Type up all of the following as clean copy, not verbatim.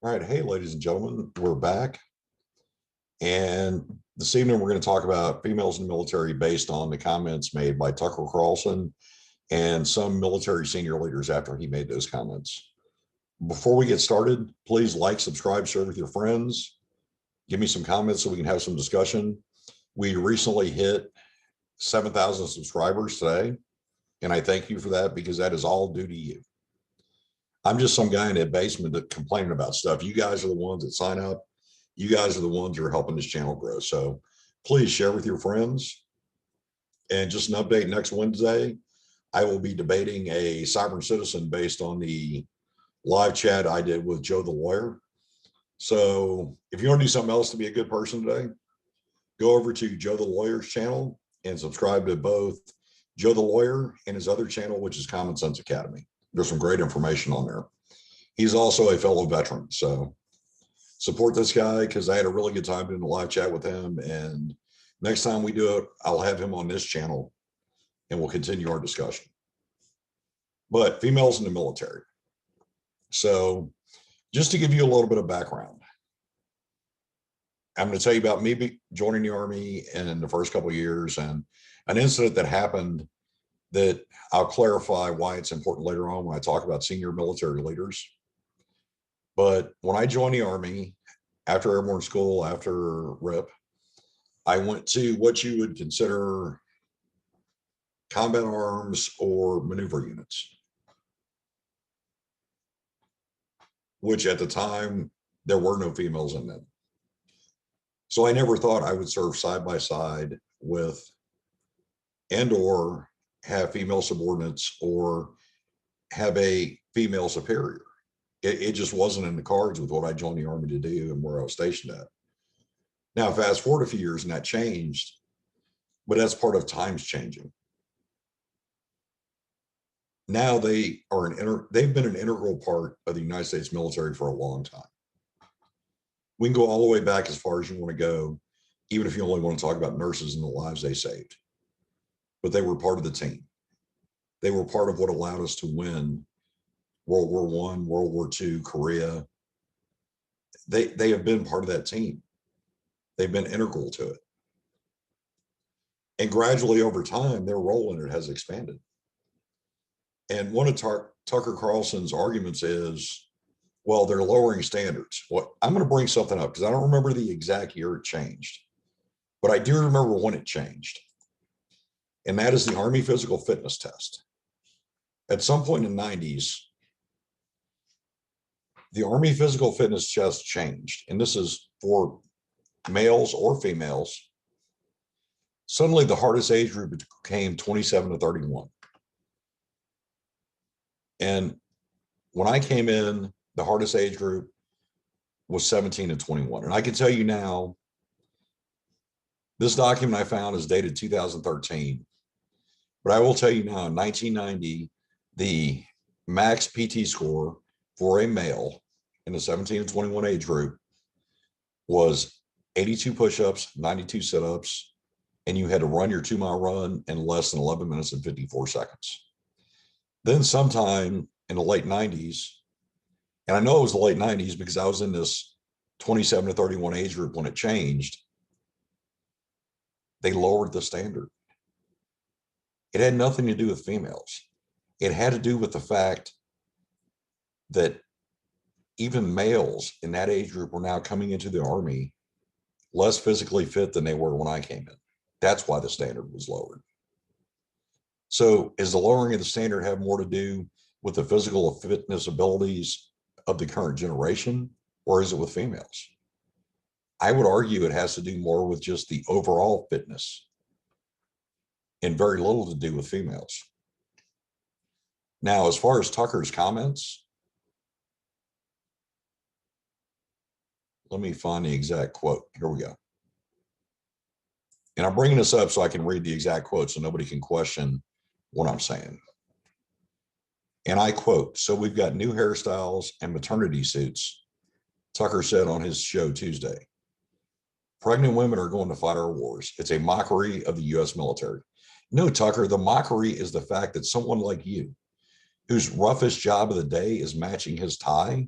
All right. Hey, ladies and gentlemen, we're back. And this evening, we're going to talk about females in the military based on the comments made by Tucker Carlson and some military senior leaders after he made those comments. Before we get started, please like, subscribe, share with your friends. Give me some comments so we can have some discussion. We recently hit 7,000 subscribers today. And I thank you for that because that is all due to you. I'm just some guy in a basement that complaining about stuff. You guys are the ones that sign up. You guys are the ones who are helping this channel grow. So please share with your friends. And just an update, next Wednesday, I will be debating a sovereign citizen based on the live chat I did with Joe the lawyer. So if you want to do something else to be a good person today, go over to Joe the lawyer's channel and subscribe to both Joe the lawyer and his other channel, which is Common Sense Academy. There's some great information on there. He's also a fellow veteran. So support this guy because I had a really good time doing the live chat with him. And next time we do it, I'll have him on this channel and we'll continue our discussion. But females in the military. So just to give you a little bit of background, I'm going to tell you about me joining the Army in the first couple of years and an incident that happened that I'll clarify why it's important later on when I talk about senior military leaders. But when I joined the Army, after airborne school, after RIP, I went to what you would consider combat arms or maneuver units, which at the time, there were no females in them. So I never thought I would serve side by side with and or have female subordinates or have a female superior. It just wasn't in the cards with what I joined the Army to do and where I was stationed at. Now, fast forward a few years and that changed, but that's part of times changing. Now they've been an integral part of the United States military for a long time. We can go all the way back as far as you want to go, even if you only want to talk about nurses and the lives they saved. But they were part of the team. They were part of what allowed us to win World War I, World War II, Korea. They have been part of that team. They've been integral to it. And gradually over time, their role in it has expanded. And one of Tucker Carlson's arguments is, well, they're lowering standards. Well, I'm going to bring something up because I don't remember the exact year it changed, but I do remember when it changed. And that is the Army physical fitness test. At some point in the 90s, the Army physical fitness test changed. And this is for males or females. Suddenly the hardest age group became 27 to 31. And when I came in, the hardest age group was 17 to 21. And I can tell you now, this document I found is dated 2013. But I will tell you now, in 1990, the max PT score for a male in the 17 to 21 age group was 82 push-ups, 92 sit-ups, and you had to run your 2-mile run in less than 11 minutes and 54 seconds. Then sometime in the late 90s, and I know it was the late 90s because I was in this 27 to 31 age group when it changed, they lowered the standard. It had nothing to do with females. It had to do with the fact that even males in that age group were now coming into the Army less physically fit than they were when I came in. That's why the standard was lowered. So is the lowering of the standard have more to do with the physical fitness abilities of the current generation, or is it with females? I would argue it has to do more with just the overall fitness and very little to do with females. Now, as far as Tucker's comments, let me find the exact quote. Here we go. And I'm bringing this up so I can read the exact quote so nobody can question what I'm saying. And I quote, "So we've got new hairstyles and maternity suits," Tucker said on his show Tuesday. "Pregnant women are going to fight our wars. It's a mockery of the U.S. military." No, Tucker, the mockery is the fact that someone like you, whose roughest job of the day is matching his tie,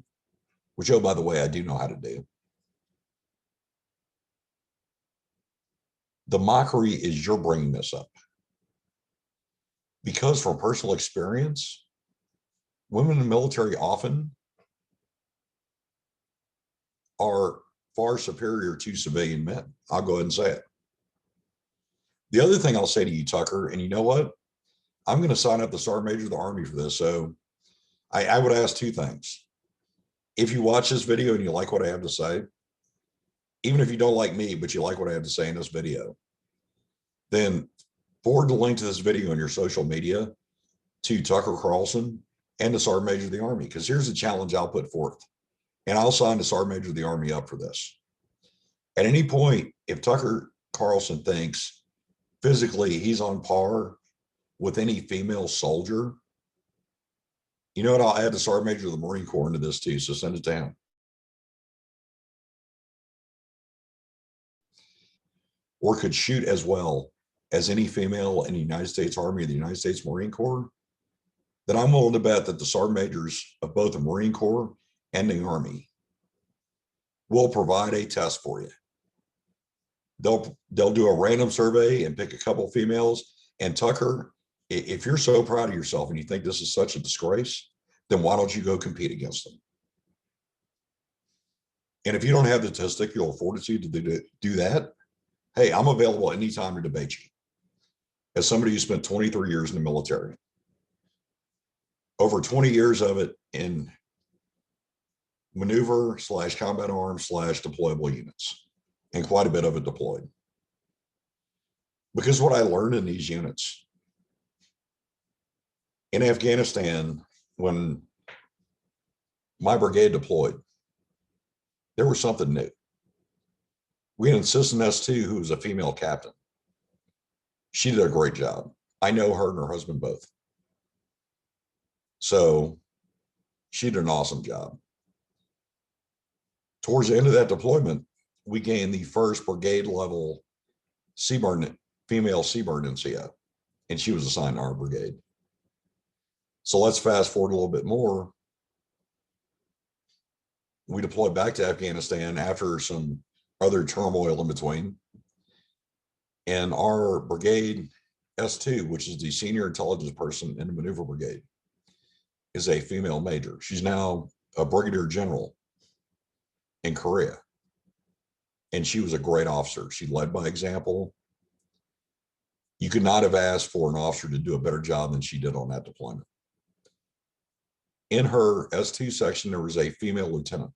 which, oh, by the way, I do know how to do. The mockery is you're bringing this up. Because from personal experience, women in the military often are far superior to civilian men. I'll go ahead and say it. The other thing I'll say to you, Tucker, and you know what? I'm going to sign up the Sergeant Major of the Army for this. So I would ask two things. If you watch this video and you like what I have to say, even if you don't like me, but you like what I have to say in this video, then forward the link to this video on your social media to Tucker Carlson and the Sergeant Major of the Army. Because here's the challenge I'll put forth. And I'll sign the Sergeant Major of the Army up for this. At any point, if Tucker Carlson thinks physically he's on par with any female soldier, you know what? I'll add the Sergeant Major of the Marine Corps into this too. So send it to him. Or could shoot as well as any female in the United States Army or the United States Marine Corps, then I'm willing to bet that the Sergeant Majors of both the Marine Corps and the Army will provide a test for you. They'll do a random survey and pick a couple females. And Tucker, if you're so proud of yourself and you think this is such a disgrace, then why don't you go compete against them? And if you don't have the testicular fortitude to do that, hey, I'm available anytime to debate you. As somebody who spent 23 years in the military, over 20 years of it in maneuver / combat arms / deployable units, and quite a bit of it deployed. Because what I learned in these units in Afghanistan, when my brigade deployed, there was something new. We had an assistant S2 who was a female captain. She did a great job. I know her and her husband both. So she did an awesome job. Towards the end of that deployment, we gained the first brigade level female CBRN NCO, and she was assigned to our brigade. So let's fast forward a little bit more. We deployed back to Afghanistan after some other turmoil in between. And our brigade S2, which is the senior intelligence person in the maneuver brigade, is a female major. She's now a brigadier general in Korea. And she was a great officer. She led by example. You could not have asked for an officer to do a better job than she did on that deployment. In her S2 section, there was a female lieutenant.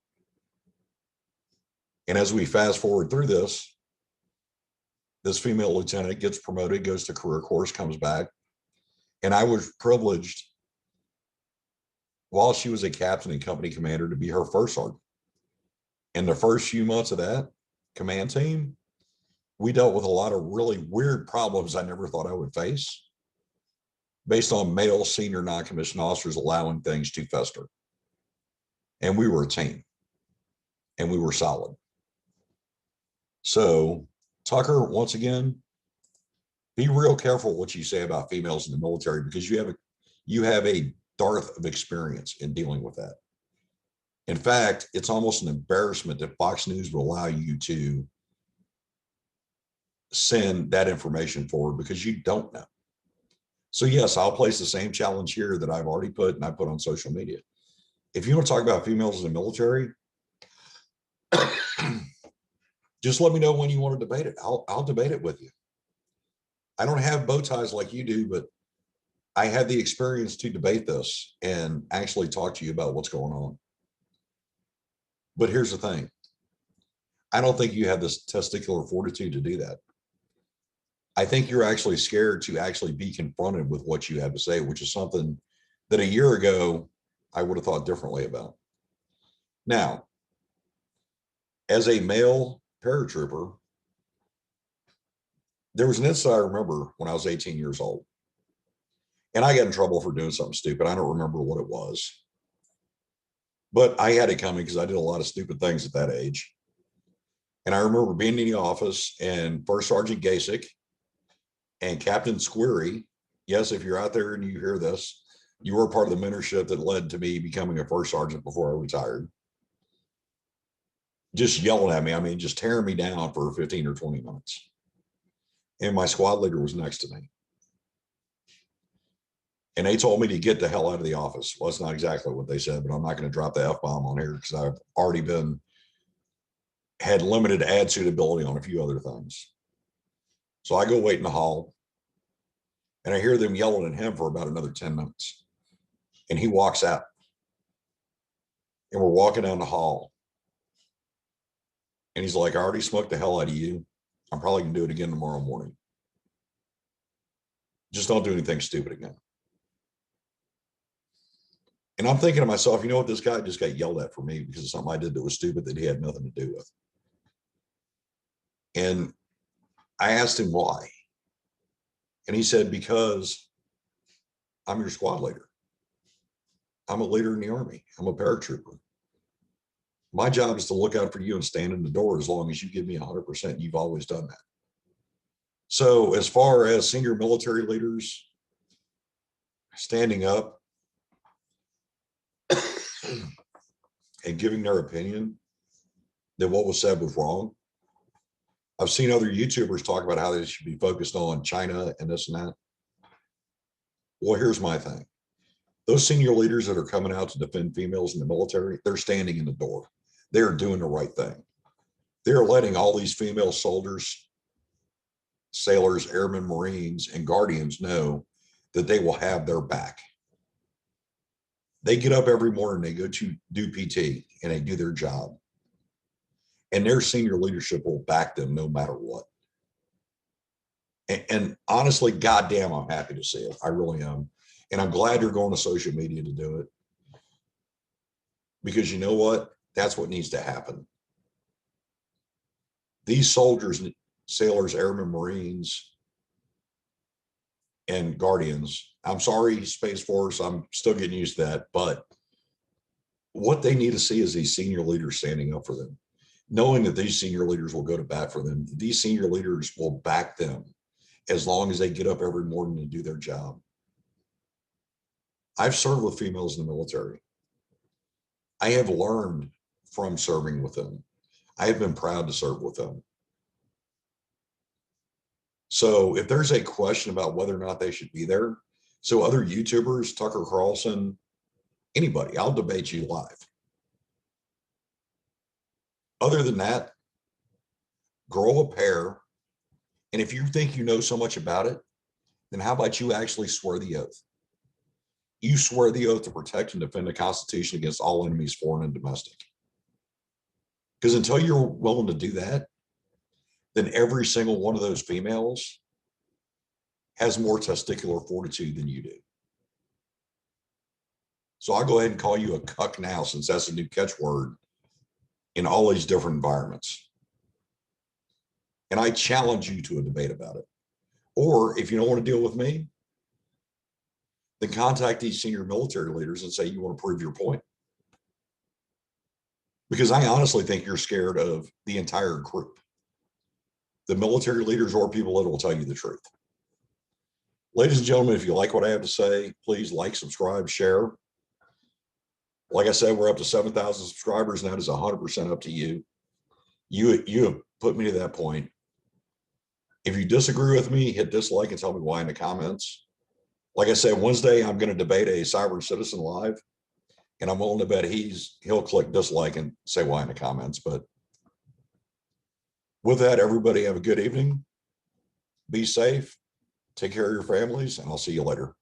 And as we fast forward through this female lieutenant gets promoted, goes to career course, comes back. And I was privileged, while she was a captain and company commander, to be her first sergeant. In the first few months of that command team, we dealt with a lot of really weird problems I never thought I would face, based on male senior non-commissioned officers allowing things to fester. And we were a team, and we were solid. So Tucker, once again, be real careful what you say about females in the military, because you have a dearth of experience in dealing with that. In fact, it's almost an embarrassment that Fox News will allow you to send that information forward, because you don't know. So yes, I'll place the same challenge here that I've already put and I put on social media. If you want to talk about females in the military, just let me know when you want to debate it. I'll debate it with you. I don't have bow ties like you do, but I had the experience to debate this and actually talk to you about what's going on. But here's the thing. I don't think you have this testicular fortitude to do that. I think you're actually scared to actually be confronted with what you have to say, which is something that a year ago I would have thought differently about. Now, as a male paratrooper, there was an incident I remember when I was 18 years old. And I got in trouble for doing something stupid. I don't remember what it was. But I had it coming because I did a lot of stupid things at that age. And I remember being in the office, and First Sergeant Gasick and Captain Squeary, yes, if you're out there and you hear this, you were part of the mentorship that led to me becoming a first sergeant before I retired. just yelling at me. I mean, just tearing me down for 15 or 20 minutes. And my squad leader was next to me. And they told me to get the hell out of the office. Well, that's not exactly what they said, but I'm not going to drop the F-bomb on here because I've already had limited ad suitability on a few other things. So I go wait in the hall and I hear them yelling at him for about another 10 minutes. And he walks out. And we're walking down the hall. And he's like, I already smoked the hell out of you. I'm probably going to do it again tomorrow morning. Just don't do anything stupid again. And I'm thinking to myself, you know what? This guy just got yelled at for me because of something I did that was stupid that he had nothing to do with. And I asked him why. And he said, because I'm your squad leader. I'm a leader in the Army. I'm a paratrooper. My job is to look out for you and stand in the door as long as you give me 100%. You've always done that. So as far as senior military leaders standing up and giving their opinion that what was said was wrong, I've seen other YouTubers talk about how they should be focused on China and this and that. Well, here's my thing. Those senior leaders that are coming out to defend females in the military, they're standing in the door. They're doing the right thing. They're letting all these female soldiers, sailors, airmen, Marines, and guardians know that they will have their back. They get up every morning, they go to do PT, and they do their job. And their senior leadership will back them no matter what. And honestly, goddamn, I'm happy to see it. I really am. And I'm glad you're going to social media to do it. Because you know what? That's what needs to happen. These soldiers, sailors, airmen, Marines, and guardians, I'm sorry, Space Force, I'm still getting used to that. But what they need to see is these senior leaders standing up for them, knowing that these senior leaders will go to bat for them. These senior leaders will back them as long as they get up every morning and do their job. I've served with females in the military. I have learned from serving with them. I have been proud to serve with them. So if there's a question about whether or not they should be there, so other YouTubers, Tucker Carlson, anybody, I'll debate you live. Other than that, grow a pair. And if you think you know so much about it, then how about you actually swear the oath? You swear the oath to protect and defend the Constitution against all enemies, foreign and domestic. Because until you're willing to do that, then every single one of those females has more testicular fortitude than you do. So I'll go ahead and call you a cuck now, since that's a new catchword in all these different environments. And I challenge you to a debate about it. Or if you don't want to deal with me, then contact these senior military leaders and say you want to prove your point. Because I honestly think you're scared of the entire group, the military leaders or people that will tell you the truth. Ladies and gentlemen, if you like what I have to say, please like, subscribe, share. Like I said, we're up to 7,000 subscribers, and that is 100% up to you. You have put me to that point. If you disagree with me, hit dislike and tell me why in the comments. Like I said, Wednesday, I'm going to debate a cyber citizen live, and I'm willing to bet he'll click dislike and say why in the comments. But with that, everybody have a good evening. Be safe. Take care of your families, and I'll see you later.